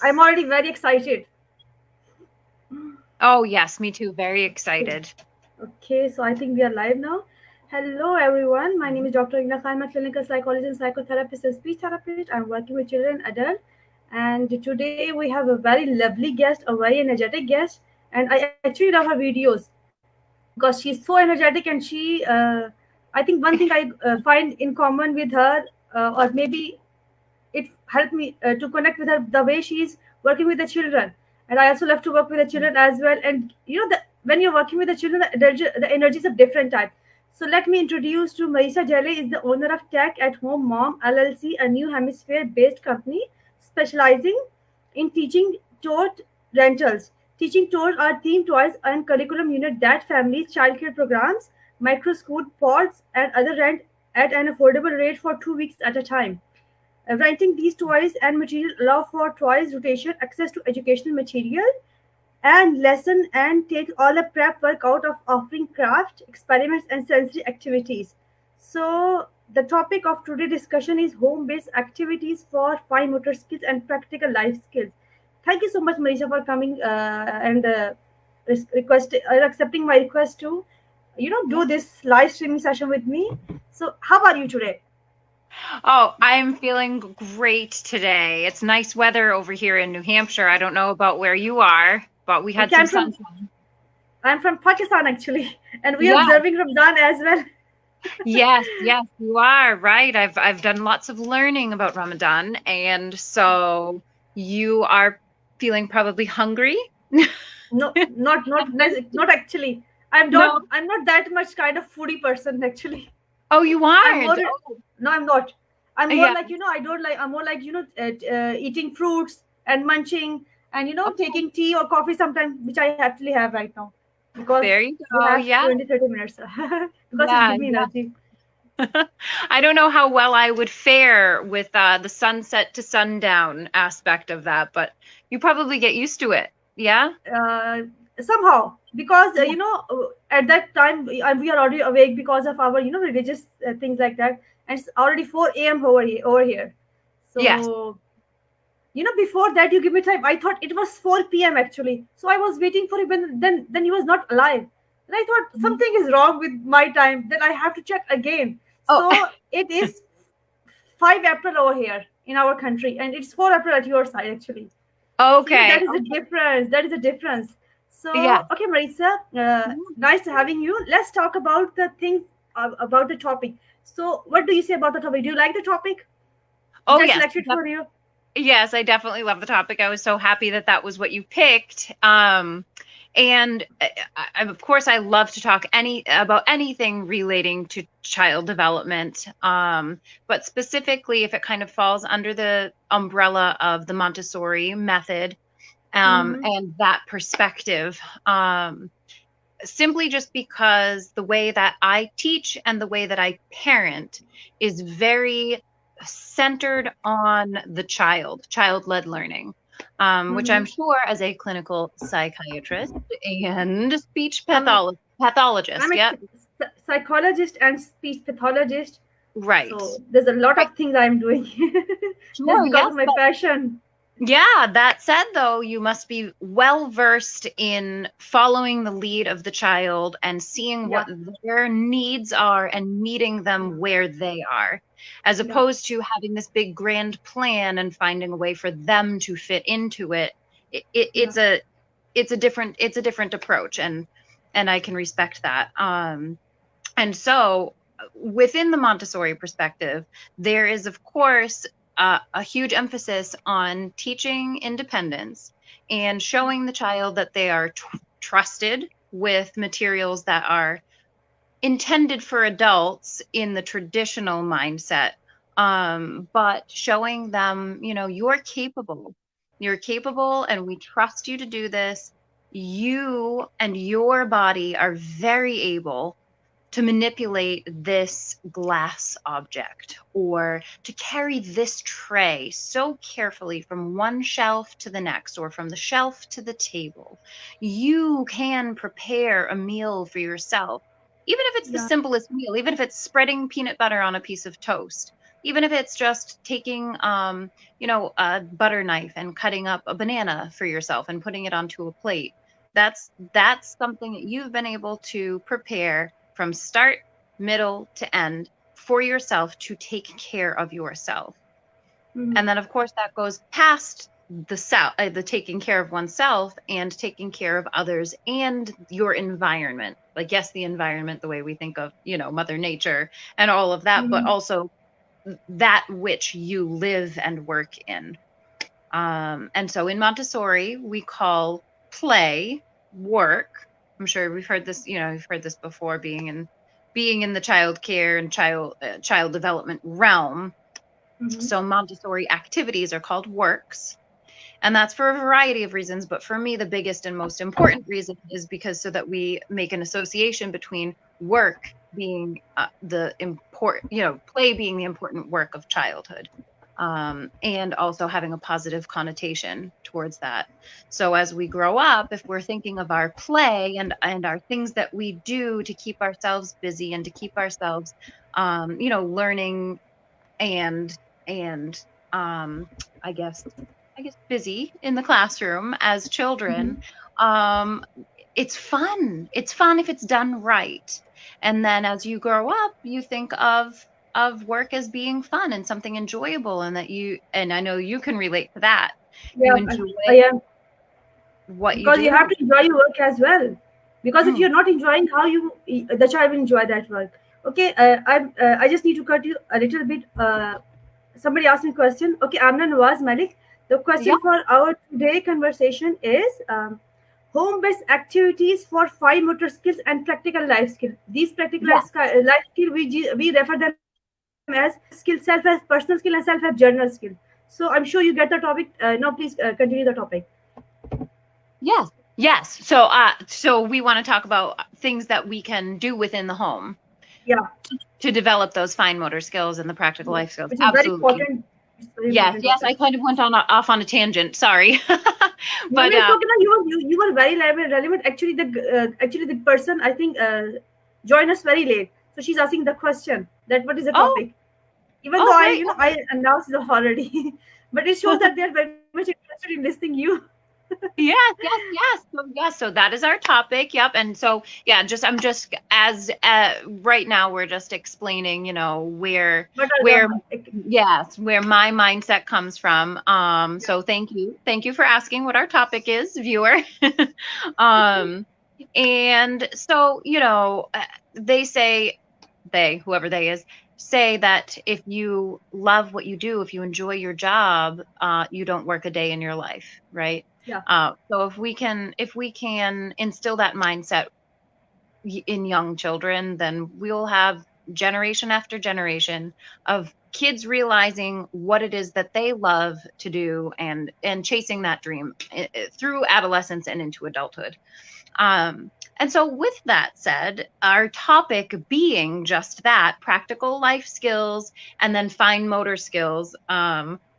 I'm already very excited. Oh, yes, me too. Very Okay. excited. Okay, so I think we are live now. Hello, everyone. My name is Dr. Igna Khan. I'm a clinical psychologist and psychotherapist and speech therapist. I'm working with children and adults. And today we have a very lovely guest, a very energetic guest. And I actually love her videos because she's so energetic and I think one thing I find in common with her, or maybe it helped me to connect with her the way she's working with the children, and I also love to work with the children as well. And when you're working with the children, the energy is a different type. So let me introduce to Marisa Delhay, is the owner of Tech at Home Mom LLC, a new hemisphere based company specializing in teaching taught rentals. Teaching tours are themed toys and curriculum unit that families, childcare programs, micro school pods, and other rent at an affordable rate for 2 weeks at a time. Renting these toys and material allow for toys rotation, access to educational material and lesson, and take all the prep work out of offering craft, experiments, and sensory activities. So the topic of today's discussion is home-based activities for fine motor skills and practical life skills. Thank you so much, Marisha, for coming and accepting my request to, Yeah. do this live streaming session with me. So, how are you today? Oh, I'm feeling great today. It's nice weather over here in New Hampshire. I don't know about where you are, but we had Okay, some sunshine. I'm from Pakistan actually, and we are Yeah. observing Ramadan as well. Yes, yes, you are right. I've done lots of learning about Ramadan, and so you are feeling probably hungry. No, not actually. I'm not. No. I'm not that much kind of foodie person actually. Oh, you I'm more. aren't. Oh, No, I'm not. I'm more yeah. like I don't like. I'm more like eating fruits and munching and Oh, taking tea or coffee sometimes, which I actually have right now because there you we go. have Yeah, 20-30 minutes because it yeah, gives me yeah. energy. I don't know how well I would fare with the sunset to sundown aspect of that, but you probably get used to it. Yeah? uh, Somehow because Yeah. at that time we are already awake because of our religious things like that, and it's already 4 a.m. over here. Yes. So before that you give me time, I thought it was 4 p.m. actually, so I was waiting for him, and then he was not alive, and I thought Mhm. something is wrong with my time, then I have to check again. Oh, So it is 5 April over here in our country, and it's 4 April at your side actually. So okay. that is a difference. That is a difference. Yeah. So okay, Marisa, nice having you. Let's talk about the thing, about the topic. So what do you say about the topic? Do you like the topic which Oh, I yes. selected for you? Yes, I definitely love the topic. I was so happy that that was what you picked. And of course, I love to talk about anything relating to child development. But specifically, if it kind of falls under the umbrella of the Montessori method, Mm-hmm. and that perspective. Simply just because the way that I teach and the way that I parent is very centered on the child led learning, which I'm Mm-hmm. sure as a clinical psychiatrist and speech I'm pathologist. I'm a Yep. psychologist and speech pathologist. Right. So there's a lot Right. of things I'm doing just Sure. because Yes. of my passion. Yeah, that said, though, you must be well versed in following the lead of the child and seeing what Yeah, their needs are and meeting them yeah, where they are, as yeah, opposed to having this big grand plan and finding a way for them to fit into it. It, it yeah. it's a different approach, and I can respect that. And so, within the Montessori perspective, there is, of course, a huge emphasis on teaching independence and showing the child that they are trusted with materials that are intended for adults in the traditional mindset, but showing them, you're capable. You're capable, and we trust you to do this. You and your body are very able to manipulate this glass object or to carry this tray so carefully from one shelf to the next or from the shelf to the table. You can prepare a meal for yourself, even if it's the Yeah. simplest meal, even if it's spreading peanut butter on a piece of toast. even if it's just taking, a butter knife and cutting up a banana for yourself and putting it onto a plate. That's something that you've been able to prepare from start, middle to end for yourself to take care of yourself. Mhm. And then, of course, that goes past the taking care of oneself and taking care of others and your environment. Like, yes, the environment, the way we think of, Mother Nature and all of that, but Mhm. also that which you live and work in. And so in Montessori, we call play work. I'm sure we've heard this, you've heard this before, being in the child care and child development realm. Mhm. So Montessori activities are called works. And that's for a variety of reasons. But for me, the biggest and most important reason is because so that we make an association between work being the important, play being the important work of childhood, and also having a positive connotation towards that. So as we grow up, if we're thinking of our play and our things that we do to keep ourselves busy and to keep ourselves, learning and and I guess busy in the classroom as children. Mhm. Um, it's fun. It's fun if it's done right. And then as you grow up, you think of work as being fun and something enjoyable, and I know you can relate to that. You Yeah, enjoy I am. what you Because you do. have to enjoy your work as well. Because if Mm, you're not enjoying, how you the child will enjoy that work? Okay, I just need to cut you a little bit. Somebody asked me a question. Okay, Amna Nawaz Malik. The yeah, question for our today conversation is home-based activities for fine motor skills and practical life skill. These practical yeah. life skill we refer them as self skill, self as personal skill, and self as journal skill. So I'm sure you get the topic. Now please continue the topic. Yes. Yes. So we want to talk about things that we can do within the home Yeah. to develop those fine motor skills and the practical Yeah, life skills. which is very Absolutely. important. It's very Yes, important yes, topic. I kind of went off on a tangent. Sorry. No, But no, it's okay. No, you were very relevant. Actually the person I think joined us very late, so she's asking the question that what is the oh, topic. Even though oh, great. I announced it already, but it shows that they are very much interested in listening you. Yes, yes, yes. So that is our topic. Yep. And so yeah, I'm just as right now we're just explaining, where What are where the yes, where my mindset comes from. yeah, So thank you for asking what our topic is, viewer. um, and so they say whoever they is, say that if you love what you do, if you enjoy your job, you don't work a day in your life, right? yeah, So if we can instill that mindset in young children, then we'll have generation after generation of kids realizing what it is that they love to do and chasing that dream through adolescence and into adulthood. And so, with that said, our topic being just that practical life skills and then fine motor skills,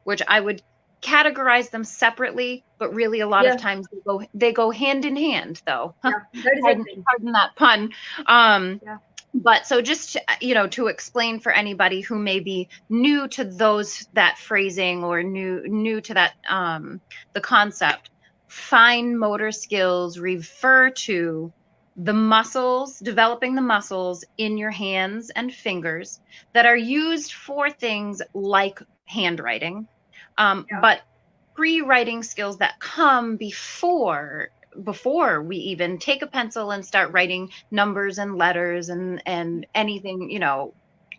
which I would categorize them separately, but really a lot of yeah, times they go hand in hand, though. yeah. That is the pardon, thing. pardon that pun. Um, Yeah, but so just to explain for anybody who may be new to that phrasing or new to that the concept, fine motor skills refer to the muscles, developing the muscles in your hands and fingers that are used for things like handwriting, yeah, but pre-writing skills that come before we even take a pencil and start writing numbers and letters and anything,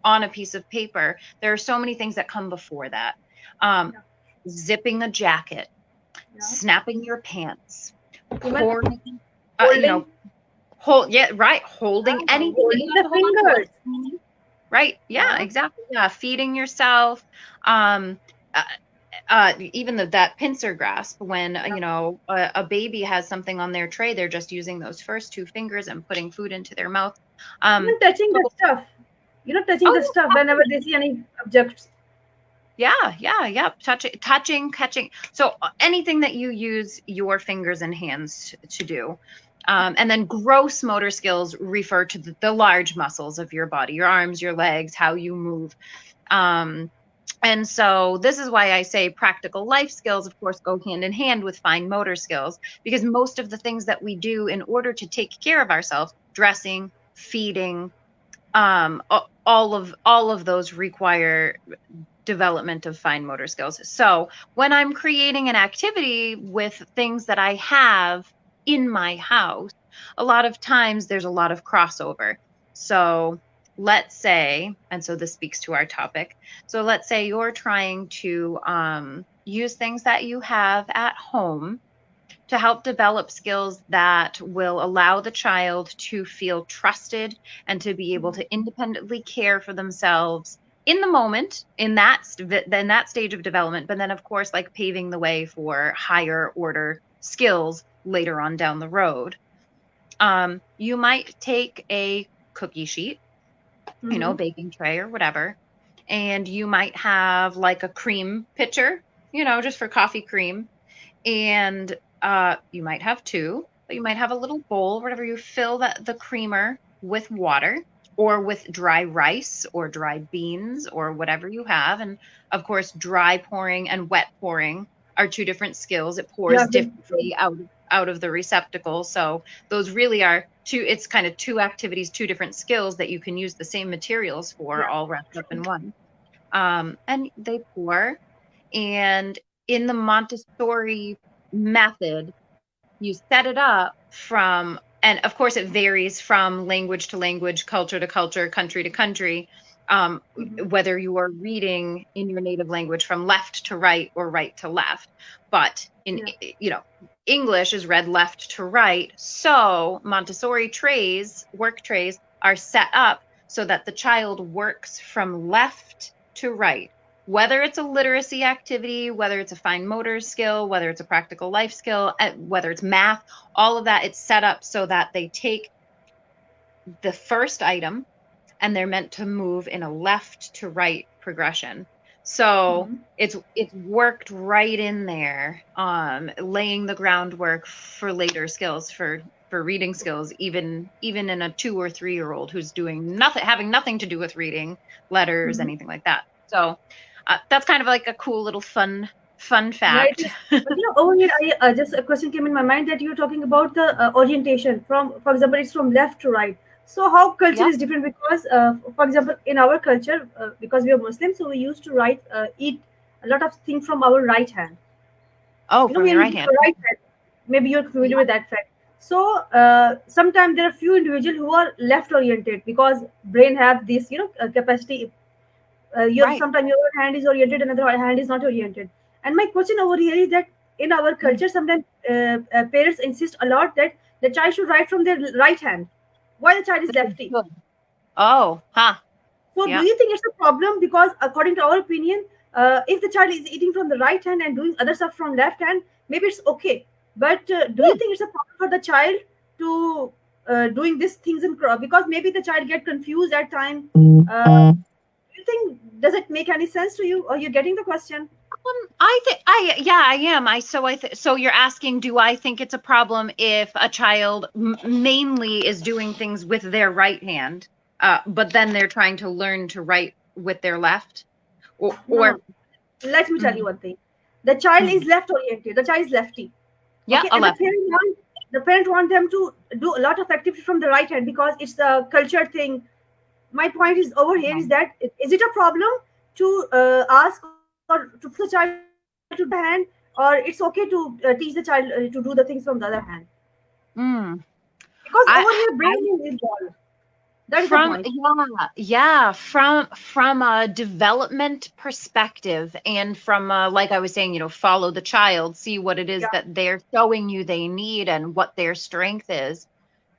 on a piece of paper. There are so many things that come before that. Um, yeah, zipping a jacket, yeah. snapping your pants, Even pouring, you know, holding, yeah, right, holding anything that you holding have the to hold on to. fingers. Right. Yeah, Yeah, exactly. Yeah. Feeding yourself. Um, uh, even that pincer grasp when yeah. a baby has something on their tray, they're just using those first two fingers and putting food into their mouth. um Even touching the so stuff. Touching oh the stuff whenever they see any objects. yeah, yeah, touching, catching. So anything that you use your fingers and hands to do. And then gross motor skills refer to the large muscles of your body, your arms, your legs, how you move. And so this is why I say practical life skills, of course, go hand in hand with fine motor skills, because most of the things that we do in order to take care of ourselves, dressing, feeding, all of those require development of fine motor skills. So when I'm creating an activity with things that I have in my house, a lot of times there's a lot of crossover. So let's say, and so this speaks to our topic. So let's say you're trying to use things that you have at home to help develop skills that will allow the child to feel trusted and to be able to independently care for themselves in the moment, in that stage of development, but then of course like paving the way for higher order skills later on down the road. You might take a cookie sheet, Mm-hmm. baking tray or whatever, and you might have like a cream pitcher, just for coffee cream, and you might have two, but you might have a little bowl, whatever. You fill the creamer with water or with dry rice or dry beans or whatever you have. And of course, dry pouring and wet pouring are two different skills. It pours Yeah, very true. differently out of the receptacle. So those really are two, it's kind of two activities, two different skills that you can use the same materials for, Yeah, all wrapped up true. in one. And they pour. And in the Montessori method, you set it up from, and of course it varies from language to language, culture to culture, country to country, Mm-hmm. whether you are reading in your native language from left to right or right to left. But in, Yeah. English is read left to right. So Montessori trays, work trays, are set up so that the child works from left to right, whether it's a literacy activity, whether it's a fine motor skill, whether it's a practical life skill, whether it's math, all of that, it's set up so that they take the first item and they're meant to move in a left to right progression. So Mm-hmm. it's worked right in there, laying the groundwork for later skills, for reading skills, even in a 2 or 3 year old who's doing nothing, having nothing to do with reading, letters, Mm-hmm. anything like that. So that's kind of like a cool little fun Yeah, it fact. is. But over here, I just a question came in my mind that you're talking about the orientation from, for example, it's from left to right. So how culture Yep. is different because, for example, in our culture, because we are Muslim, so we used to eat a lot of things from our right hand. Oh, You know, from we your right use hand. the right hand. Maybe you're familiar Yep. with that fact. So sometimes there are few individuals who are left oriented because brain have this, capacity. Your Right. sometimes your hand is oriented, another hand is not oriented. And my question over here is that in our Mm. culture, sometimes parents insist a lot that the child should write from their right hand, while the child is lefty. Good. Oh, huh. So, do Yeah. you think it's a problem? Because according to our opinion, if the child is eating from the right hand and doing other stuff from left hand, maybe it's okay. But do you think it's a problem for the child to doing these things because maybe the child get confused at time? Do you think does it make any sense to you? Or you're getting the question? I think yeah, I am. So you're asking, do I think it's a problem if a child mainly is doing things with their right hand, but then they're trying to learn to write with their left, No, or no. Let me tell you Mhm, one thing. The child is mhm. left oriented. The child is lefty. Yeah, Okay, a and left. the parent want them to do a lot of activity from the right hand because it's a culture thing. My point is over here is Mhm. that is it a problem to ask or to force the child to do things from the right hand, or it's okay to teach the child to do the things from the other hand? Mm. Because I, over here I brain is involved. That is the From point. yeah, from a development perspective, and from like I was saying, follow the child, see what it is Yeah. that they're showing you they need and what their strength is,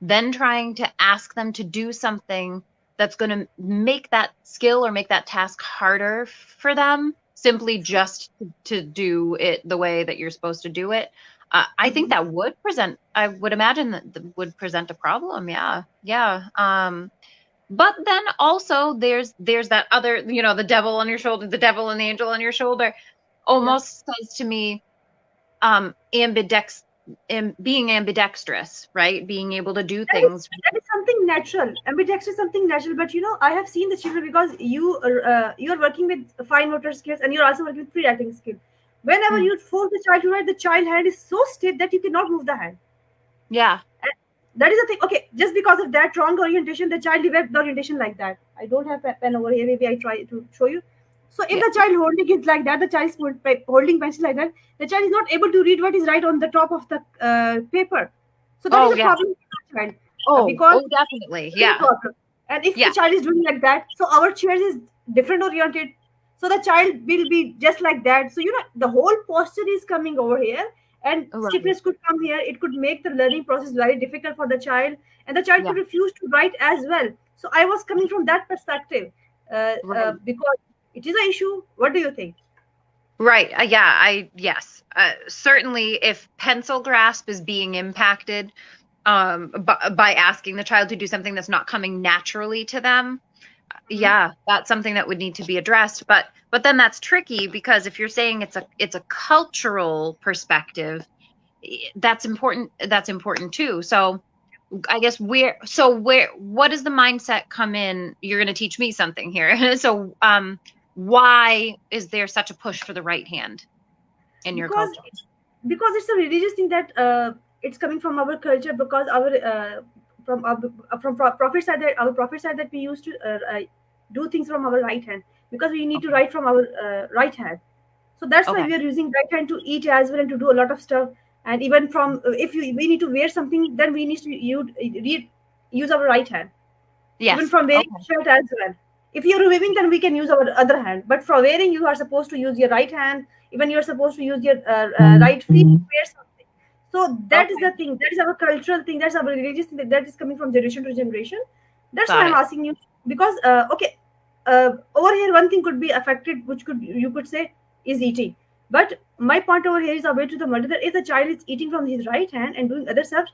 then trying to ask them to do something that's going to make that skill or make that task harder for them, simply just to do it the way that you're supposed to do it. I think Mhm. that I would imagine that would present a problem. Yeah, yeah. But then also there's that other, the devil on your shoulder, the devil and the angel on your shoulder, Yeah. almost says to me, being ambidextrous, right? Being able to do that is things. that is something natural. Ambidextrous is something natural, but I have seen the children, because you're working with fine motor skills and you're also working with free writing skill. Whenever Mm, you force the child to write, the child hand is so stiff that you cannot move the hand. yeah. And that is the thing. Okay, just because of that wrong orientation, the child developed the orientation like that. I don't have pen over here. Maybe I try to show you. So if Yeah. the child holding it like that, the child is holding pencil like that, the child is not able to read what is right on the top of the paper. So that is Oh, a yeah. problem for the child, Oh, because oh, definitely. that is a Yeah. problem. And if the Yeah. child is doing like that, so our chairs is different oriented, so the child will be just like that. So the whole posture is coming over here, and Right. stiffness could come here. It could make the learning process very difficult for the child, and the child Yeah. could refuse to write as well. So I was coming from that perspective, Right. because it is an issue. What do you think? Right. Yeah. Yes. Certainly, if pencil grasp is being impacted, by asking the child to do something that's not coming naturally to them, Mhm. yeah, that's something that would need to be addressed. But then that's tricky, because if you're saying it's a cultural perspective, that's important. That's important too. So I guess what does the mindset come in? You're going to teach me something here. So why is there such a push for the right hand in your because culture? because it's a religious thing, that it's coming from our culture, because our prophet said that we used to do things from our right hand, because we need to Okay. write from our right hand. So that's why Okay. we are using right hand to eat as well, and to do a lot of stuff. And even from if we need to wear something, then we need to use our right hand. Even Yes. from wearing Okay. shirt as well. If you're removing, then we can use our other hand. But for wearing, you are supposed to use your right hand. Even you're supposed to use your right feet to wear something. So that is Okay. the thing. That is our cultural thing. That's our religious thing. That is coming from generation to generation. That's why Got I'm it. asking you, because okay, over here one thing could be affected, which could you could say is eating. But my point over here is away to the murder, that if the child is eating from his right hand and doing other stuff,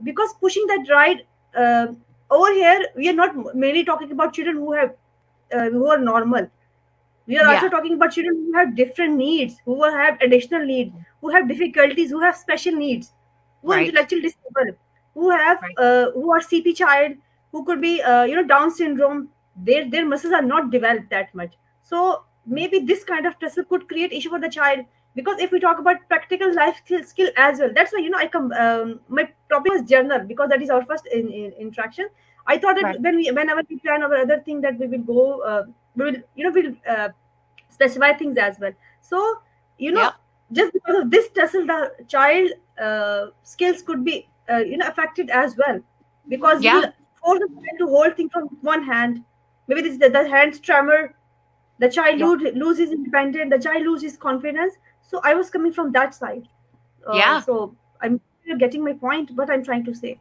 because pushing that right, uh, over here we are not mainly talking about children who are normal. We are also Yeah. talking about children who have different needs, who have additional needs, who have difficulties, who have special needs, who are Right. intellectually disabled, Right. who are CP child, who could be Down syndrome. Their muscles are not developed that much. So maybe this kind of stressor could create issue for the child. Because if we talk about practical life skill as well, that's why I come. My topic was journal, because that is our first interaction. I thought that Right. whenever we plan our other thing, that we will go, we will we'll specify things as well. So you know Yep. just because of this tussle, the child skills could be affected as well, because you Yeah. will force the child to hold things from one hand. Maybe this the hands tremor, the child Yeah. loses independence, the child loses confidence. So I was coming from that side. Yeah. So I'm you're getting my point, what I'm trying to say.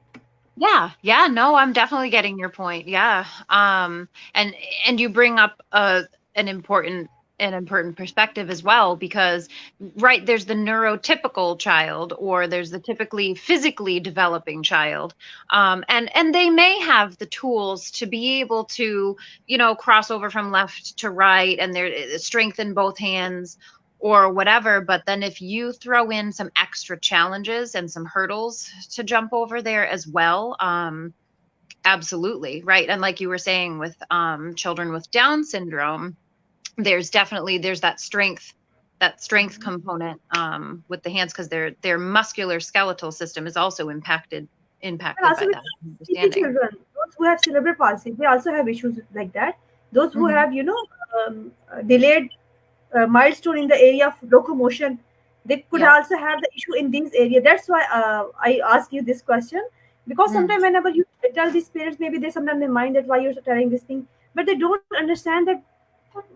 Yeah, yeah, no, I'm definitely getting your point. Yeah. And you bring up an important perspective as well, because right, there's the neurotypical child, or there's the typically physically developing child. And they may have the tools to be able to, cross over from left to right, and their strength in both hands or whatever. But then if you throw in some extra challenges and some hurdles to jump over there as well, absolutely, right. And like you were saying with children with Down syndrome, there's that strength component with the hands, because their muscular skeletal system is also impacted And impacted also by with that CP understanding. children, those who have cerebral palsy, they also have issues like that. Those who Hmm. have, delayed milestone in the area of locomotion, they could Yep. also have the issue in these areas. That's why I ask you this question, because Mm. sometimes whenever you tell these parents, maybe they sometimes they mind that why you're telling this thing, but they don't understand that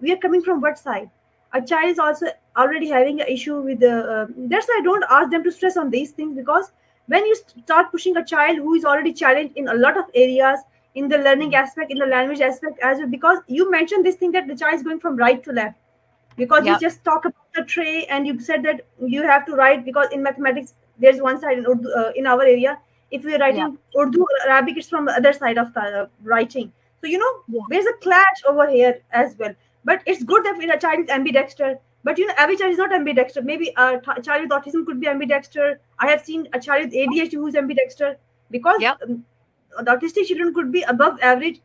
we are coming from what side. A child is also already having an issue with the. That's why I don't ask them to stress on these things, because when you start pushing a child who is already challenged in a lot of areas, in the learning aspect, in the language aspect as well, because you mentioned this thing that the child is going from right to left, because you Yep. just talk about the tray and you said that you have to write, because in mathematics there's one side, in Urdu, in our area, if we're Yep. writing Urdu or Arabic, it's from the other side of the writing. So Yeah. there's a clash over here as well. But it's good that when a child is ambidextrous, But every child is not ambidexter. Maybe a child with autism could be ambidexter. I have seen a child with ADHD who's ambidexter, because Yep. the autistic children could be above average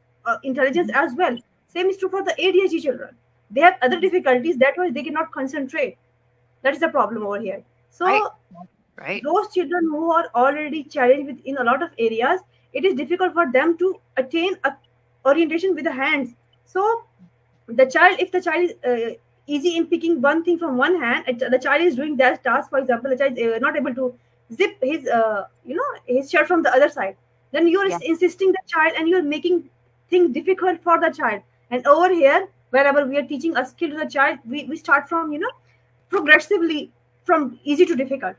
intelligence Mhm. as well. Same is true for the ADHD children. They have other Mhm. difficulties, that why they cannot concentrate. That is the problem over here. Right. So Right. those children who are already challenged with in a lot of areas, it is difficult for them to attain a orientation with the hands. So the child, if the child is easy in picking one thing from one hand, the child is doing that task. For example, the child is not able to zip his his shirt from the other side, then you are Yeah. insisting the child, and you are making things difficult for the child. And over here, wherever we are teaching a skill to the child, we start from progressively from easy to difficult.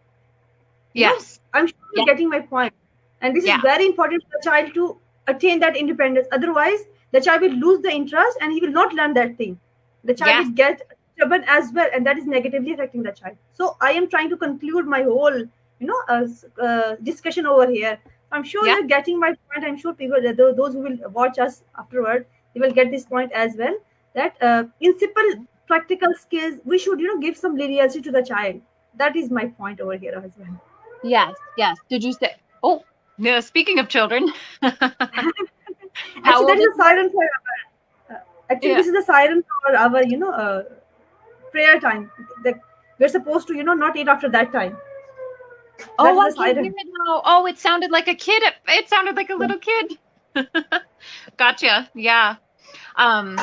Yes. I'm sure Yeah. you're getting my point. And this is Yeah. very important for the child to attain that independence. Otherwise, the child will lose the interest and he will not learn that thing. The child Yes. will get stubborn as well, and that is negatively affecting the child. So I am trying to conclude my whole, discussion over here. I'm sure Yeah. you're getting my point. I'm sure people, those who will watch us afterward, they will get this point as well. That in simple practical skills, we should, give some leniency to the child. That is my point over here as well. Yes. Yes. Did you say? Oh, no. Speaking of children, Actually, how that old is is a your? siren for actually, Yeah. this is a siren for our, prayer time. That we're supposed to, not eat after that time. That Oh, is the I can hear siren. it now. Oh, it sounded like a kid. It sounded like a little kid. Gotcha. Yeah. Um,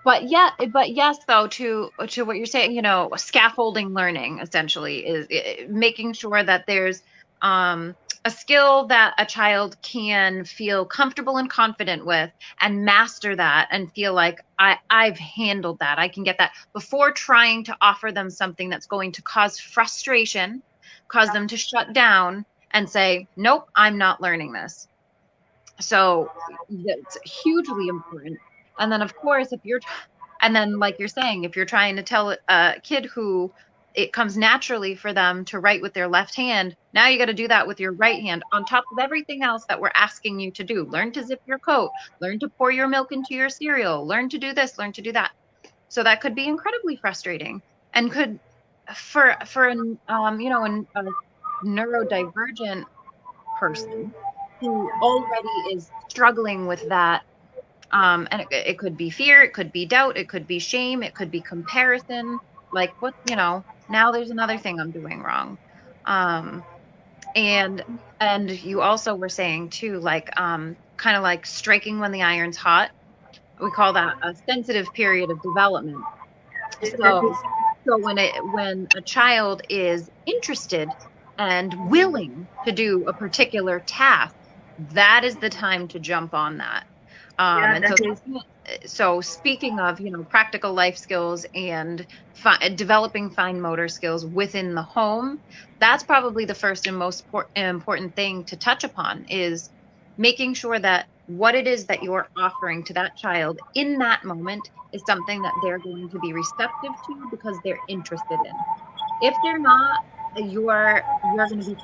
but yeah, but yes, though, to what you're saying, scaffolding learning essentially is making sure that there's um a skill that a child can feel comfortable and confident with and master that and feel like I've handled that. I can get that before trying to offer them something that's going to cause frustration, cause them to shut down and say, "Nope, I'm not learning this." So that's hugely important. And then, of course, and then, like you're saying, if you're trying to tell a kid who it comes naturally for them to write with their left hand, now you got to do that with your right hand on top of everything else that we're asking you to do. Learn to zip your coat, learn to pour your milk into your cereal, learn to do this, learn to do that. So that could be incredibly frustrating and could, for an, a neurodivergent person who already is struggling with that. And it could be fear, it could be doubt, it could be shame, it could be comparison. Like, what, now there's another thing I'm doing wrong. Um, and you also were saying too, like, kind of like striking when the iron's hot. We call that a sensitive period of development. That So, is. when a child is interested and willing to do a particular task, that is the time to jump on that. Yeah, And so that is. speaking of, practical life skills and developing fine motor skills within the home, that's probably the first and most important thing to touch upon is making sure that what it is that you're offering to that child in that moment is something that they're going to be receptive to because they're interested in. If they're not, you're going to be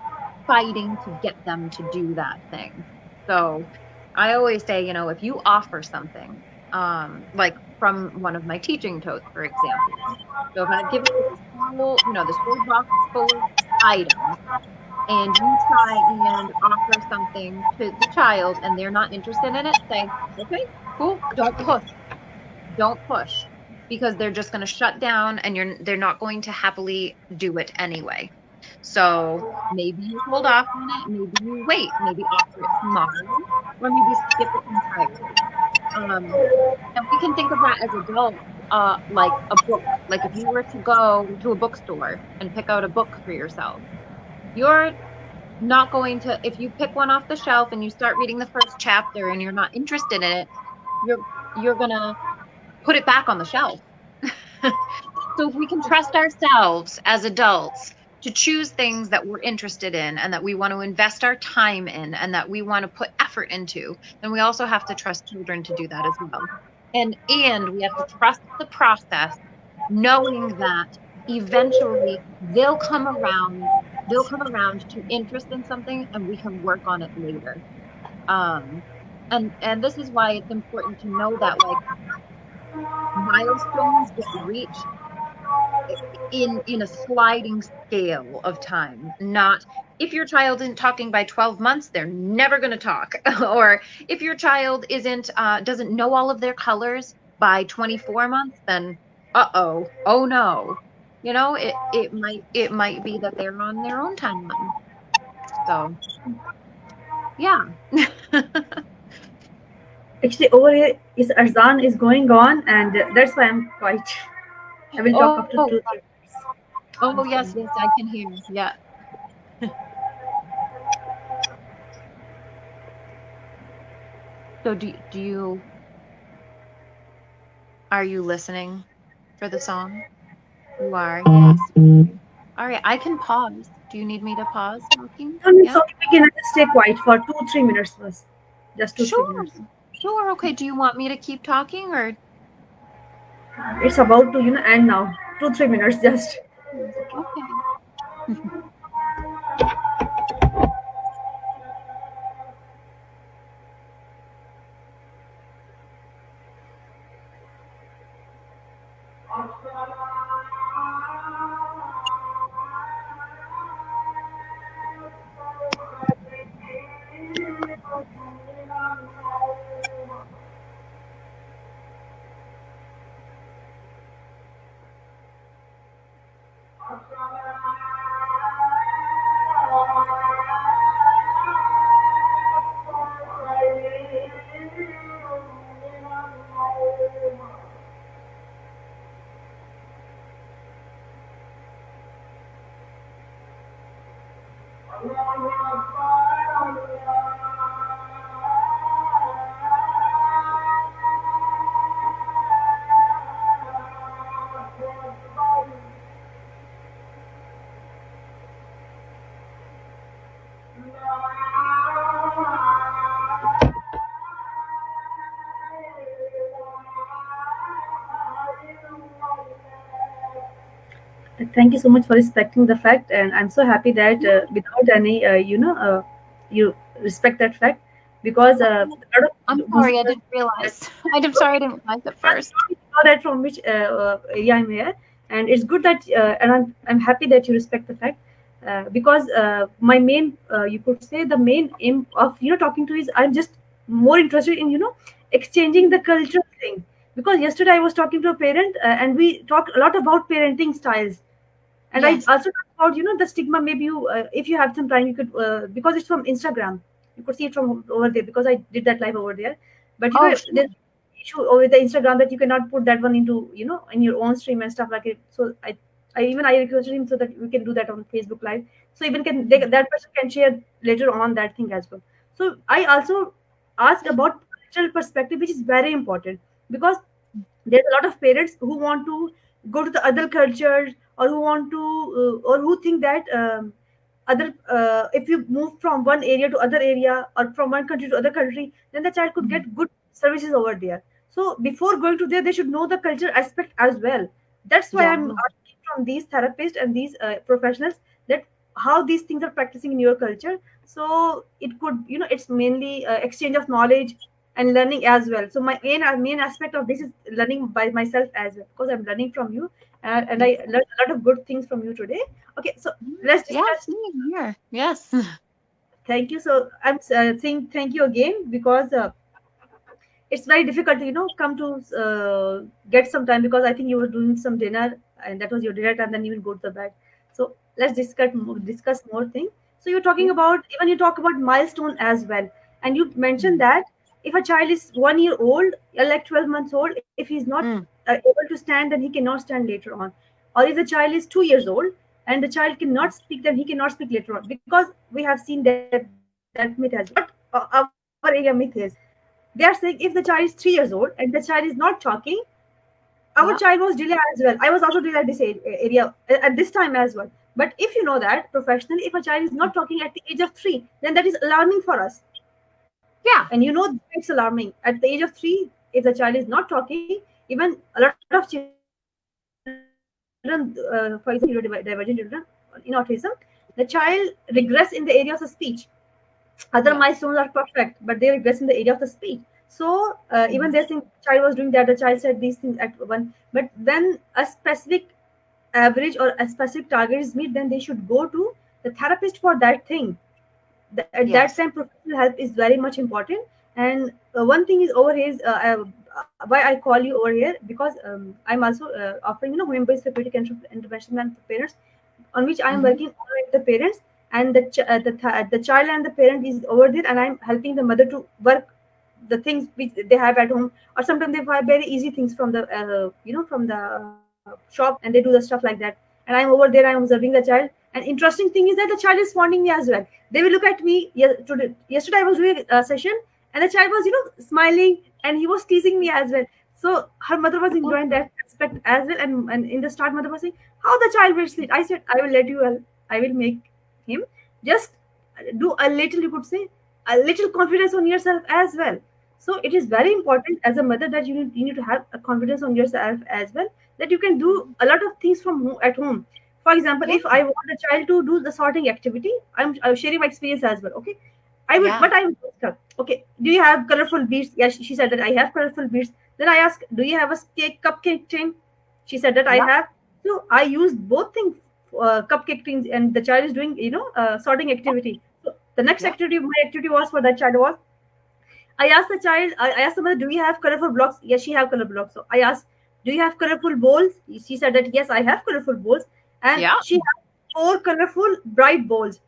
fighting to get them to do that thing. So I always say, if you offer something, like from one of my teaching totes, for example. So if I've given you this whole box full of items, and you try and offer something to the child and they're not interested in it, say, okay, cool, don't push. Don't push because they're just going to shut down and they're not going to happily do it anyway. So maybe you hold off on it, maybe you wait, maybe offer it tomorrow, or maybe skip it entirely. And we can think of that as adults, like a book. Like if you were to go to a bookstore and pick out a book for yourself, you're not going to, if you pick one off the shelf and you start reading the first chapter and you're not interested in it, you're gonna put it back on the shelf. So if we can trust ourselves as adults to choose things that we're interested in and that we want to invest our time in and that we want to put effort into, then we also have to trust children to do that as well. And we have to trust the process, knowing that eventually they'll come around to interest in something and we can work on it later. Um and this is why it's important to know that, like, milestones get reached in a sliding scale of time, not if your child isn't talking by 12 months, they're never going to talk. Or if your child isn't doesn't know all of their colors by 24 months, then uh-oh, oh no. It might be that they're on their own timeline. So, yeah. Actually, over here is Arzan is going on, and that's why I'm quiet. I will talk after Oh, 2 3 minutes. oh Once yes, again. yes, I can hear. Yeah. So do you are you listening for the song? You are, yes. Okay. All right, I can pause. Do you need me to pause talking? No, it's Yeah? okay. We can just stay quiet for 2 3 minutes first. Just two three Sure. minutes. Sure. Okay. Do you want me to keep talking or It's about to end now. 2 3 minutes just. It's okay. okay. Thank you so much for respecting the fact, and I'm so happy that without any, you respect that fact because Oh, a lot I'm of sorry, I Muslims didn't realize. I'm sorry I didn't realize at first. know that from which area I'm here, and it's good that and I'm happy that you respect the fact because my main you could say the main aim of talking to is I'm just more interested in exchanging the cultural thing because yesterday I was talking to a parent and we talked a lot about parenting styles, and I Yes. also talked about the stigma. Maybe you if you have some time you could because it's from Instagram, you could see it from over there because I did that live over there. But Oh, there's sure. issue with the Instagram that you cannot put that one into in your own stream and stuff like it. So I requested him so that we can do that on Facebook Live. So even that person can share later on that thing as well. So I also asked about cultural perspective, which is very important because there's a lot of parents who want to go to the other cultures or who want to or who think that other if you move from one area to other area or from one country to other country, then the child could Mhm. get good services over there. So before going to there, they should know the culture aspect as well. That's why Yeah. I'm asking from these therapists and these professionals that how these things are practicing in your culture. So it could it's mainly exchange of knowledge and learning as well. So my main aspect of this is learning by myself as well because I'm learning from you, and Yeah. I learned a lot of good things from you today. Okay, so let's Yeah, discuss. same here. Yes. Thank you. So I'm saying thank you again because it's very difficult to come to get some time because I think you were doing some dinner and that was your dinner time, then you will go to the bed. So let's discuss more things. So you're talking about even you talk about milestone as well, and you mentioned Mm. that if a child is 1 year old or like 12 months old, if he's not Mm. able to stand, then he cannot stand later on. Or if the child is 2 years old and the child cannot speak, then he cannot speak later on because we have seen that myth as well. But our area myth is they are saying if the child is 3 years old and the child is not talking, our child was Yeah. delayed as well. I was also delayed at this area at this time as well. But if you know that professionally, if a child is not talking at the age of 3, then that is alarming for us. And Yeah. it's alarming. At the age of 3, if the child is not talking, even a lot of children, for example, neurodivergent children in autism, the child regress in the area of the speech. Other milestones are perfect, Yes. but they regress in the area of the speech. So even they're saying Mhm. child was doing that, the child said these things at one, but when a specific average or a specific target is met, then they should go to the therapist for that thing. At that Yes. time, professional help is very much important. And one thing is over here is why I call you over here, because I'm also offering home-based therapeutic intervention plan for parents, on which I am Hmm. working only with the parents, and the child and the parent is over there, and I'm helping the mother to work the things which they have at home, or sometimes they buy very easy things from the from the shop, and they do the stuff like that. And I'm over there, I'm observing the child. And interesting thing is that the child is responding me as well. They will look at me. Yesterday I was doing a session, and the child was smiling, and he was teasing me as well. So her mother was Oh, enjoying that aspect as well. And in the start, mother was saying, "How the child will sleep?" I said, "I will let you. I will make him just do a little. You could say a little confidence on yourself as well." So it is very important as a mother that you need to have a confidence on yourself as well, that you can do a lot of things from home, at home. For example, yeah. if I want a child to do the sorting activity, I'm sharing my experience as well. Okay, I will, Yeah. but I will ask her, okay, do you have colorful beads? Yes, she said that I have colorful beads. Then I ask, do you have a cupcake tin? She said that I Yeah. have. So I used both things, cupcake tins, and the child is doing sorting Yeah. activity. So the next Yeah. activity, my activity was for that child was, I asked the child, I asked the mother, do you have colorful blocks? Yes, she have colorful blocks. So I asked, do you have colorful bowls? She said that yes, I have colorful bowls. And Yeah. she had four colorful bright bowls.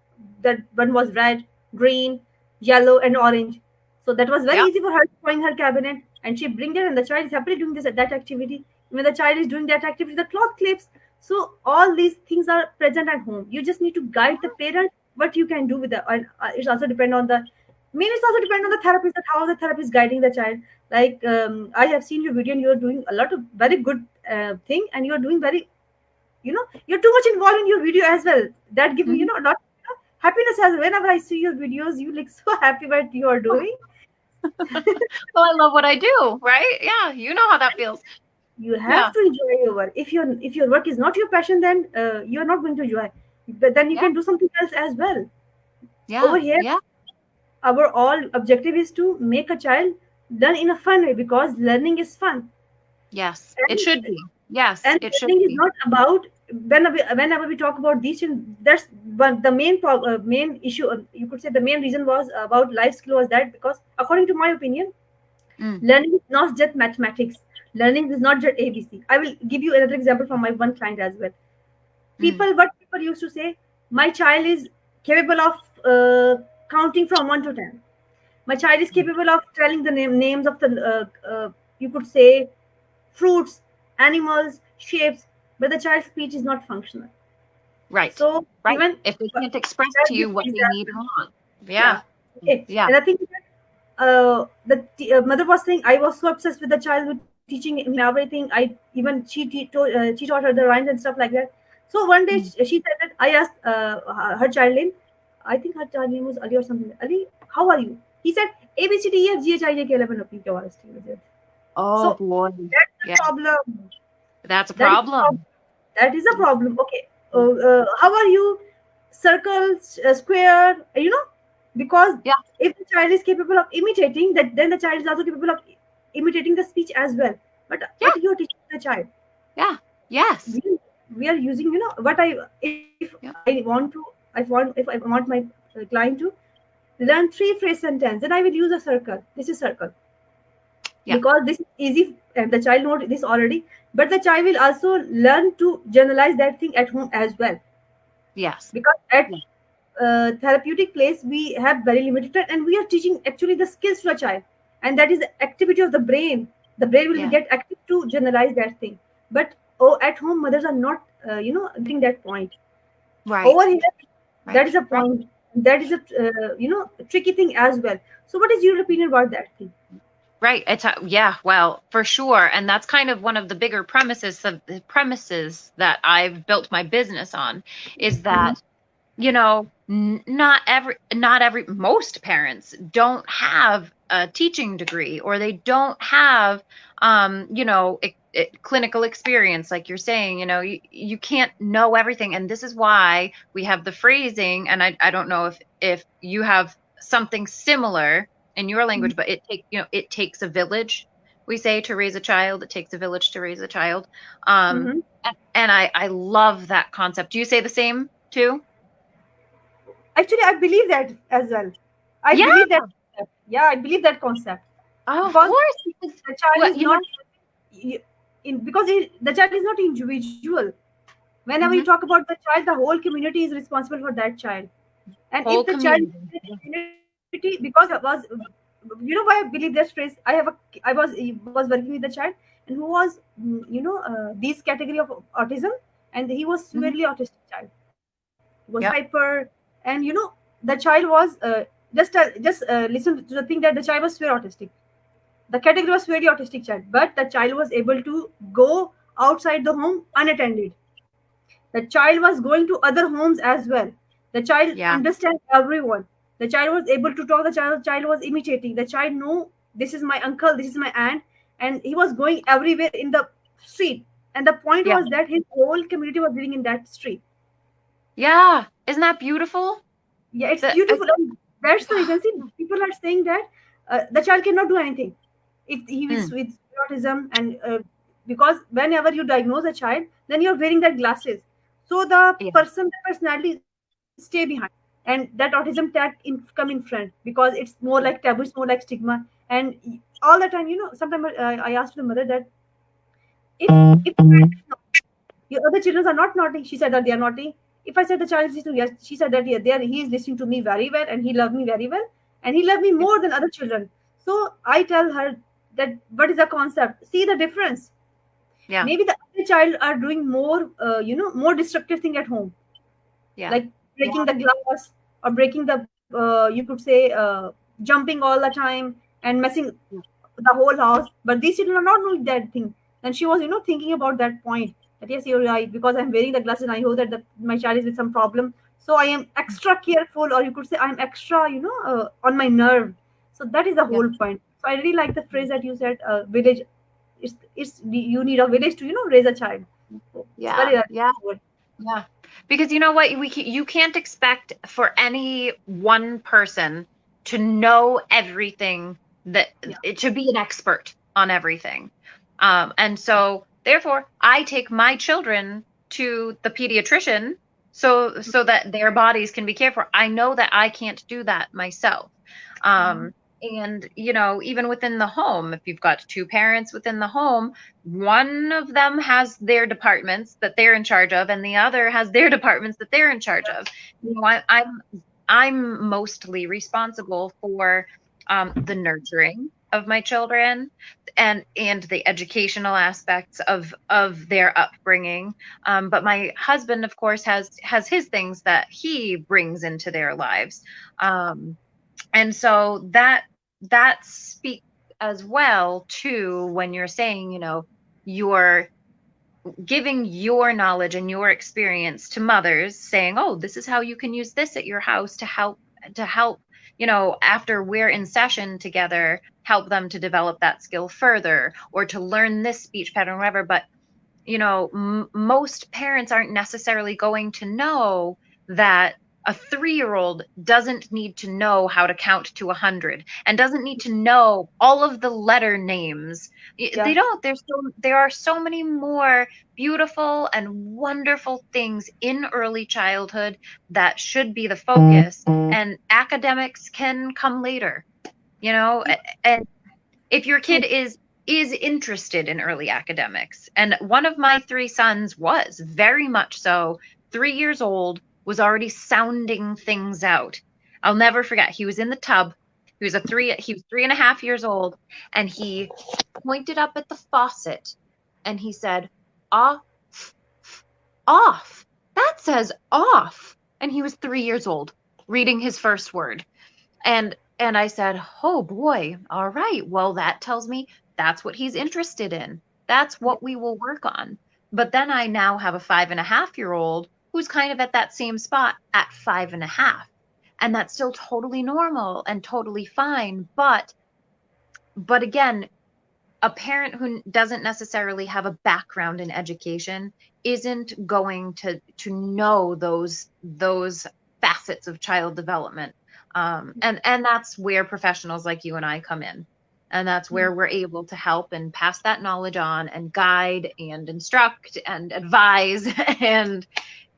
That one was red, green, yellow, and orange. So that was very Yeah. easy for her to find her cabinet. And she bring it, and the child is happily doing that activity. When the child is doing that activity, the cloth clips. So all these things are present at home. You just need to guide the parent what you can do with the. And it's also depend on the, maybe it's also depend on the therapist, that how the therapist is guiding the child. Like I have seen your video, and you're doing a lot of very good thing, and you're doing very, you're too much involved in your video as well. That give me Mhm. a lot happiness as well. Whenever I see your videos, you look so happy what you are doing. Well, I love what I do, right? Yeah, you know how that feels. You have Yeah. to enjoy your work. If your work is not your passion, then you're not going to enjoy. But then you Yeah. can do something else as well. Yeah. Over here, Yeah. our all objective is to make a child learn in a fun way, because learning is fun. Yes. It and should be. Yes, and it should learning is be. not about, whenever we talk about these children, that's one the main issue, you could say the main reason was about life skill was that, because according to my opinion, Mm. learning is not just mathematics. Learning is not just ABC. I will give you another example from my one client as well. Mm. What people used to say, my child is capable of counting from 1 to 10. My child is Mm. capable of telling the names of the you could say fruits, animals, shapes, but the child's speech is not functional. Right. So Right. even If they can't express that to gives you what me they need example. or want. Yeah. Yeah. Okay. Yeah. And I think that the mother was saying, I was so obsessed with the child, with teaching him everything. I even she taught her the rhymes and stuff like that. So one day Mm. she said that I asked her child name. I think her child name was Ali or something. Ali, how are you? He said A B C D E F G H I J K L M N O P Q R S T U V. Oh So boy. that's the Yeah. problem. That's a That is the problem. problem. That is a Yeah. problem. Okay. How are you? Circle, square, because Yeah. if the child is capable of imitating that, then the child is also capable of imitating the speech as well. But Yeah. what you're teaching the child, Yeah. Yes. we, we are using, what I, if Yeah. I want to, if I want my client to learn three phrase sentence, then I will use a circle. This is circle, Yeah. because this is easy and the child knows this already. But the child will also learn to generalize that thing at home as well, Yes. because at Yeah. therapeutic place we have very limited time, and we are teaching actually the skills to a child, and that is the activity of the brain. The brain will Yeah. get active to generalize that thing. But oh, at home mothers are not getting that point. Over Right. here, that Right. is a Right. point, that is a tricky thing as well. So what is your opinion about that thing? Right. It's yeah, well, for sure. And that's kind of one of the bigger premises that I've built my business on is Mhm. that, not every most parents don't have a teaching degree, or they don't have clinical experience, like you're saying. You can't know everything, and this is why we have the phrasing. And I don't know if you have something similar in your language, but it takes a village, We say to raise a child, it takes a village to raise a child. Um, Hmm. and I love that concept. Do you say the same too? Actually, I believe that as well. I Yeah. believe that concept. Yeah, I believe that concept Oh, of because course. Because the child what is you not know? because the child is not individual. Whenever you talk Hmm. about the child, the whole community is responsible for that child. And if Whole the child is community. in Yeah. a community, because I was, why I believe this phrase. I was working with a child, and who was, these category of autism, and he was Hmm. severely autistic child. He was Yep. hyper, and the child was just listen to the thing that the child was very autistic. The category was very autistic child, but the child was able to go outside the home unattended. The child was going to other homes as well. The child Yeah. understands everyone. The child was able to talk. The child was imitating. The child knew this is my uncle, this is my aunt, and he was going everywhere in the street. And the point Yeah. was that his whole community was living in that street. Yeah. Isn't that beautiful? Yeah, it's The beautiful. And that's the reason. See, people are saying that the child cannot do anything if he is mm, with autism, and because whenever you diagnose a child, then you're wearing that glasses, so yeah. the personality stay behind, and that autism tag come in front because it's more like taboo, it's more like stigma. And all the time, sometimes I asked the mother that if your other children are not naughty. She said that they are naughty. If I said the child is listening, yes, she said that, yeah, he is listening to me very well, and he loved me very well, and he loved me Yeah. more than other children. So I tell her that what is the concept? See the difference. Yeah. Maybe the other child are doing more, more destructive thing at home, Yeah. like breaking the glass or breaking the, you could say, jumping all the time and messing Yeah. the whole house. But these children are not doing that thing. And she was, thinking about that point. That yes, you're right, because I'm wearing the glasses and I know that my child is with some problem. So I am extra careful, or you could say I'm extra, on my nerve. So that is the Yeah. whole point. So I really like the phrase that you said, village. It's you need a village to raise a child. So it's Yeah. very Yeah. good. Yeah. Because you know what? You can't expect for any one person to know everything, that Yeah. to be an expert on everything. And so therefore I take my children to the pediatrician so that their bodies can be cared for. I know that I can't do that myself. Mhm. Um, and even within the home, if you've got two parents within the home, one of them has their departments that they're in charge of, and the other has their departments that they're in charge of. I'm mostly responsible for the nurturing of my children, and the educational aspects of their upbringing. But my husband, of course, has his things that he brings into their lives. And so that speaks as well to when you're saying, you're giving your knowledge and your experience to mothers, saying, oh, this is how you can use this at your house to help, after we're in session together, help them to develop that skill further, or to learn this speech pattern, whatever. But most parents aren't necessarily going to know that a 3-year-old doesn't need to know how to count to 100, and doesn't need to know all of the letter names. They Yeah. don't. There are so many more beautiful and wonderful things in early childhood that should be the focus, and academics can come later. And if your kid True. is interested in early academics, and one of my three sons was very much so, 3 years old, was already sounding things out. I'll never forget, he was in the tub. He was 3.5 years old, and he pointed up at the faucet, and he said, off, off, that says off. And he was 3 years old, reading his first word. And I said, "Oh boy, all right. Well, that tells me that's what he's interested in. That's Yeah. what we will work on." But then I now have a 5.5-year-old who's kind of at that same spot at 5.5. And that's still totally normal and totally fine. But again, a parent who doesn't necessarily have a background in education isn't going to know those facets of child development. And that's where professionals like you and I come in. And that's where we're able to help and pass that knowledge on and guide and instruct and advise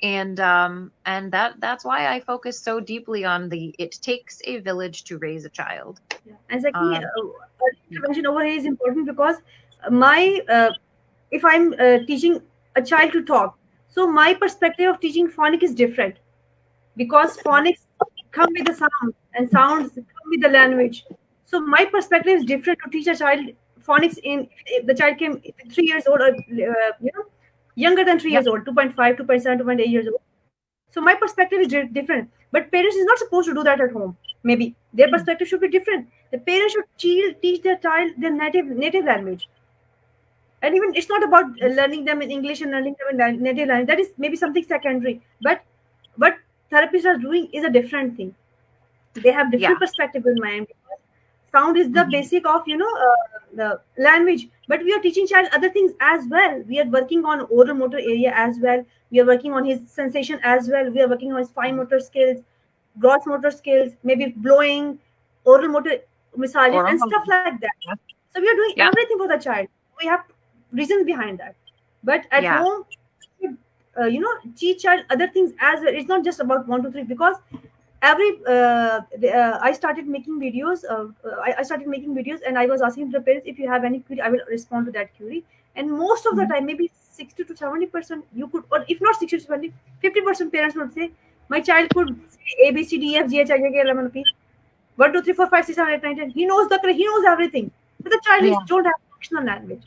and that's why I focus so deeply on the it takes a village to raise a child. Yeah. And secondly, Yeah. intervention over here is important because my if I'm teaching a child to talk, so my perspective of teaching phonics is different because phonics come with the sound and sounds come with the language. So my perspective is different to teach a child phonics in if the child came 3 years old or younger than 3 years Yep. old, 2.5, 2.7, 2.8 years old. So my perspective is different. But parents is not supposed to do that at home. Maybe their perspective should be different. The parents should teach their child their native language. And even it's not about learning them in English and learning them in native language. That is maybe something secondary. But what therapists are doing is a different thing. They have Yeah. different perspective in mind. Sound is the Hmm. basic of the language, but we are teaching child other things as well. We are working on oral motor area as well. We are working on his sensation as well. We are working on his fine motor skills, gross motor skills, maybe blowing, oral motor massages Oral and stuff motion. like that. Yeah. So we are doing Yeah. everything for the child. We have reasons behind that. But at Yeah. home, teach child other things as well. It's not just about 1, 2, 3 because I started making videos. I started making videos, and I was asking the parents if you have any query, I will respond to that query. And most of the Mhm. time, maybe 60 to 70%, you could, or if not 60 to 70, 50% parents would say, my child could say A B C D F G H I J K L M N O P 1, 2, 3, 4, 5, 6, 7, 8, 9, 10. He knows he knows everything, but the child is Yeah. don't have functional language.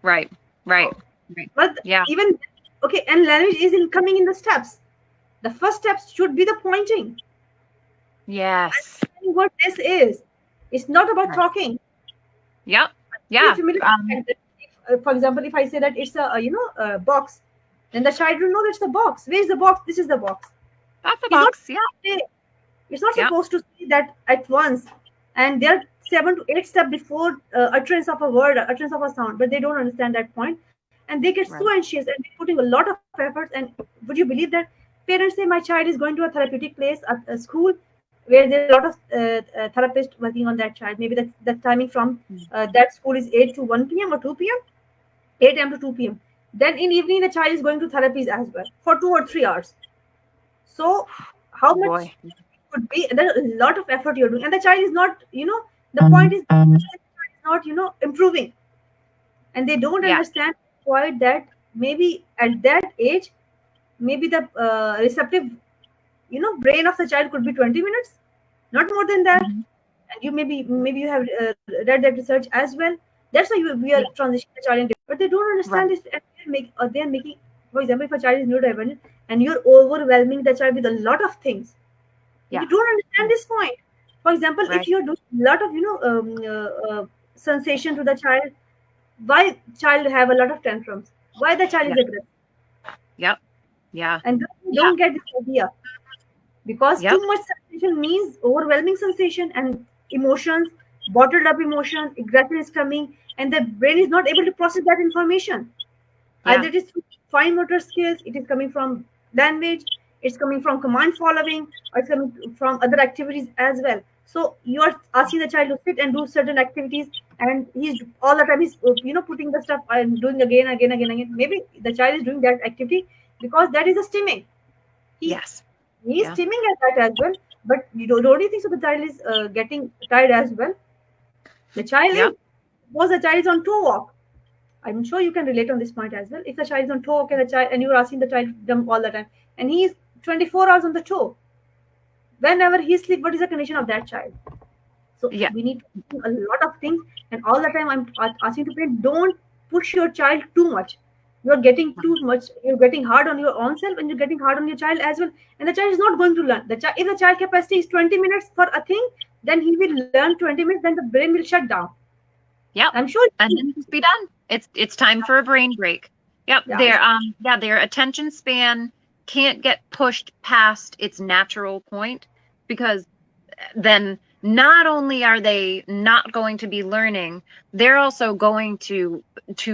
Right. Right. Right. But Yeah. even okay, and language is coming in the steps. The first steps should be the pointing. Yes. Understanding what this is. It's not about Right. talking. Yep. You're Yeah. familiar with the fact that if, for example, if I say that it's a box, then the child will know that's the box. Where is the box? This is the box. That's a He's not box. Yeah. it's not Yep. supposed to say that at once. And there are 7 to 8 steps before utterance of a word, utterance of a sound, but they don't understand that point, and they get so Right. anxious and they're putting a lot of efforts. And would you believe that parents say my child is going to a therapeutic place, a school where there are a lot of therapists working on that child. Maybe the timing from Mm. that school is 8 to 1 p.m. or 2 p.m., 8 a.m. to 2 p.m. Then in evening the child is going to therapies as well for 2 or 3 hours. So how Oh much boy. could be there's a lot of effort you're doing, and the child is not, the point is the child is not, improving, and they don't Yeah. understand quite that maybe at that age, maybe the receptive, brain of the child could be 20 minutes, not more than that. Hmm. And you maybe you have read that research as well. That's why we are Yeah. transitioning the child in, but they don't understand Right. this, and they're making, for example, if a child is neurodivergent and you're overwhelming the child with a lot of things, Yeah. you don't understand this point. For example, if Right. you're doing a lot of sensation to the child, why child have a lot of tantrums, why the child Yeah. is aggressive, Yep. Yeah. and they Yeah. don't get this idea because too Yep. much sensation means overwhelming sensation and emotions, bottled up emotion, aggression is coming, and the brain is not able to process that information. Yeah. Either it is through fine motor skills, it is coming from language, it's coming from command following, or it's coming from other activities as well. So you are asking the child to sit and do certain activities, and he's all the time he's putting the stuff and doing again, again, again, again. Maybe the child is doing that activity because that is a stimming. He Yes. he's Yeah. stimming at that as well. But don't you think so? The child is getting tired as well. The child Yep. is suppose the child is on toe walk. I'm sure you can relate on this point as well. If the child is on toe, okay, the child, and you're asking the child to jump all the time, and he's 24 hours on the toe. Whenever he sleep, what is the condition of that child? So Yeah. we need to do a lot of things, and all the time I'm asking to parents, don't push your child too much. You're getting too much. You're getting hard on your own self, and you're getting hard on your child as well. And the child is not going to learn. If the child capacity is 20 minutes for a thing, then he will learn 20 minutes. Then the brain will shut down. Yep. I'm sure. And then just be done. It's time for a brain break. Yep. Yeah, it's Their attention span can't get pushed past its natural point because then not only are they not going to be learning, they're also going to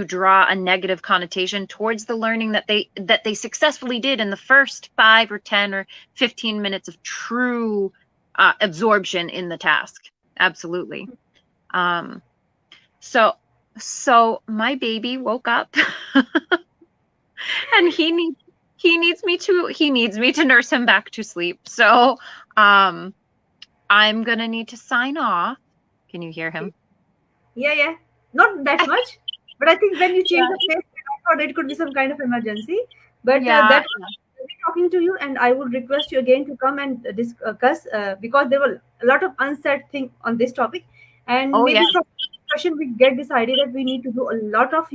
draw a negative connotation towards the learning that they successfully did in the first 5 or 10 or 15 minutes of true absorption in the task. Absolutely. Um, so so my baby woke up and he needs me to nurse him back to sleep. So um I'm gonna need to sign off. Can you hear him? Yeah, yeah. Not that much, but I think when you change the Yeah. place, I thought it could be some kind of emergency. But Yeah. that was really talking to you, and I would request you again to come and discuss because there were a lot of unsaid thing on this topic, and Oh yeah. maybe from discussion we get this idea that we need to do a lot of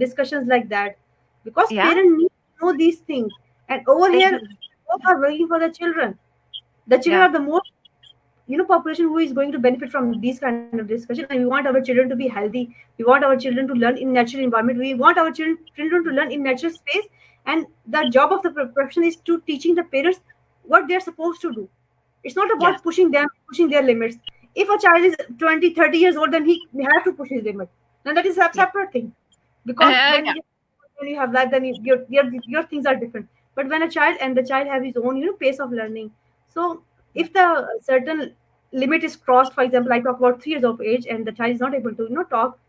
discussions like that because Yeah. parents need to know these things. And over They here, do. both are working for the children. The children Yeah. are the most population who is going to benefit from these kind of discussion, and we want our children to be healthy. We want our children to learn in natural environment. We want our children to learn in natural space, and the job of the profession is to teaching the parents what they're supposed to do. It's not Yes. about pushing them, pushing their limits. If a child is 20, 30 years old, then he has to push his limit. Then that is a Yeah. separate thing, because Yeah. when you have life, then your things are different. But when a child, and the child have his own pace of learning. So if the certain limit is crossed, for example, I talk about 3 years of age and the child is not able to talk,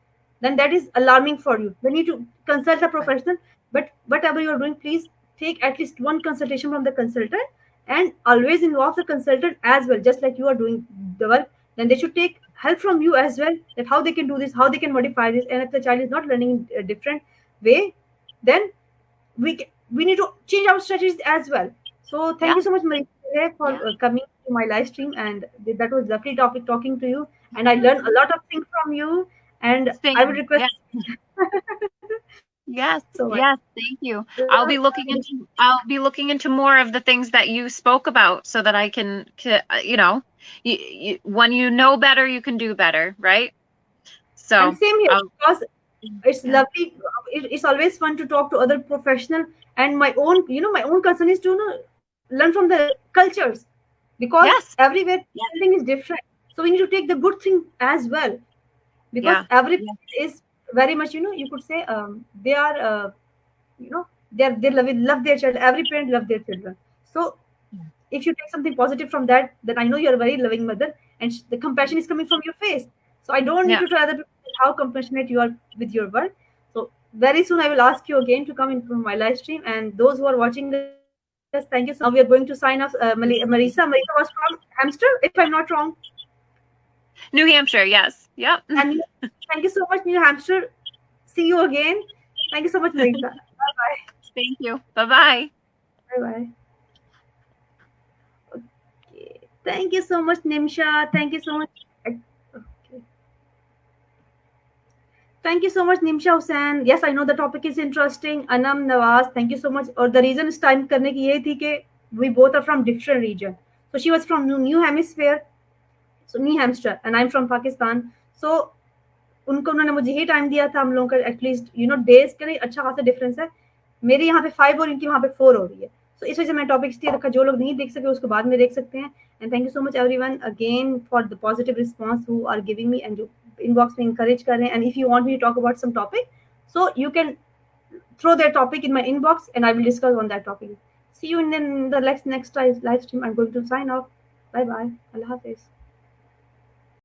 then that is alarming for you. We need to consult a Right. professional. But whatever you're doing, please take at least one consultation from the consultant, and always involve the consultant as well, just like you are doing the work. Then they should take help from you as well, that how they can do this, how they can modify this. And if the child is not learning in a different way, then we need to change our strategies as well. So thank Yeah. you so much, Marisa, for Yeah. coming to my live stream, and that was lovely topic talking to you. And I Yeah. learned a lot of things from you, and I would Same. request. Yeah. Thank Yes. you so much. Yes. Thank you. Love- I'll be looking into more of the things that you spoke about so that I can, when you know better, you can do better, right? And So, same here, I'll, because it's yeah. lovely. It's always fun to talk to other professional. And my own concern is to learn from the cultures, because Yes. everywhere Yeah. everything is different. So we need to take the good thing as well, because Yeah. every Yeah. parent is very much, you could say, they are they love their child. Every parent love their children. So if you take something positive from that, then I know you're a very loving mother, and the compassion is coming from your face. So I don't need Yeah. to tell other people how compassionate you are with your work. So very soon I will ask you again to come into my live stream, and those who are watching us, thank you so much. Now we are going to sign off. Marisa was from Hamster, if I'm not wrong. New Hampshire. Yes. Yep. And thank you so much, New Hampshire. See you again. Thank you so much, Marisa. Bye bye. Thank you. Bye bye. Bye bye. Okay. Thank you so much, Nimsha. Thank you so much. Okay. Thank you so much, Nimsha Hussain. Yes, I know the topic is interesting. Anam Nawaz, thank you so much. और the reason इस time करने की ये थी कि we both are from different region. So she was from New Hemisphere, so New Hampshire, and I'm from Pakistan. So उनको उन्होंने मुझे ही टाइम दिया था, हम लोगों का एटलीस्ट डेज के लिए अच्छा खासा डिफरेंस है. मेरी यहाँ पे 5 और इनकी वहाँ पे 4 हो रही है. तो इस वजह से मैं टॉपिक इसलिए रखा, जो लोग नहीं देख सके उसको बाद में देख सकते हैं. And thank you so much everyone again for the positive response who are giving me, and जो इनबॉक्स में इंकरेज कर रहे हैं. And if you want me to talk about some topic, so you can throw that topic in my inbox and I will discuss on that topic. See you in the next live stream. I'm going to sign off. Bye bye. Allah Hafiz.